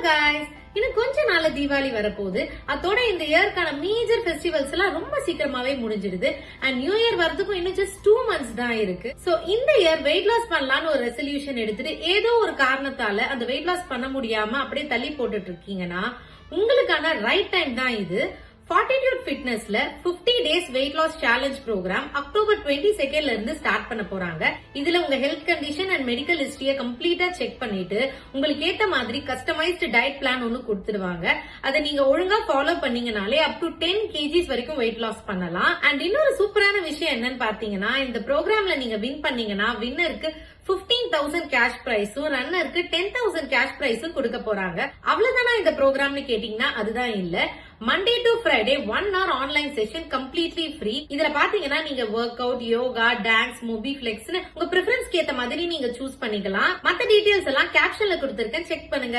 guys, இன்னும் கொஞ்ச நாள்ல தீபாவளி வரப்போகுது. அதோட இந்த இயர்க்கான மேஜர் ஃபெஸ்டிவல்ஸ் எல்லாம் ரொம்ப சீக்கிரமாவே முடிஞ்சிடுது. அண்ட் நியூ இயர் வரதுக்கும் இன்னும் ஜஸ்ட் 2 months தான் இருக்கு. சோ இந்த இயர் வெயிட் லாஸ் பண்ணலாம்னு ஒரு ரெசல்யூஷன் எடுத்துட்டு ஏதோ ஒரு காரணத்தால அந்த வெயிட் லாஸ் பண்ண முடியாம அப்படியே தள்ளி போட்டுட்டு இருக்கீங்கன்னா உங்களுக்கான ரைட் டைம் தான் இது. Fortitude Fitnessல 50 days weight loss challenge program October 22nd ல இருந்து ஸ்டார்ட் பண்ண போறாங்க. இதுல உங்க ஹெல்த் கண்டிஷன் அண்ட் மெடிக்கல் ஹிஸ்டரிய கம்ப்ளீட்டா செக் பண்ணிட்டு உங்களுக்கு ஏத்த மாதிரி கஸ்டமைஸ்டு டயட் பிளான் ஒன்னு கொடுத்துருவாங்க. அதை நீங்க ஒழுங்கா ஃபாலோ பண்ணீங்கனாலே அப் டு 10 kgs வரைக்கும் வெயிட் லாஸ் பண்ணலாம். அண்ட் இன்னொரு சூப்பரான விஷயம் என்னன்னு பாத்தீங்கன்னா, இந்த ப்ரோக்ராம்ல நீங்க வின் பண்ணீங்கன்னா வின்னருக்கு 15,000 கேஷ் பிரைஸும் ரன்னருக்கு 10,000 கேஷ் பிரைஸும் கொடுக்க போறாங்க. அவ்வளவுதானா இந்த ப்ரோக்ராம்னு கேட்டீங்கன்னா அதுதான் இல்ல. Monday to Friday 1 hour online session completely free. இதுல பாத்தீங்கன்னா நீங்க work out, yoga, dance, movie flex உங்க ப்ரிஃபரன்ஸ்க்கு ஏத்த மாதிரி நீங்க சூஸ் பண்ணிக்கலாம். மத்த டீடைல்ஸ் எல்லாம் கேப்ஷன்ல கொடுத்திருக்கேன், செக் பண்ணுங்க.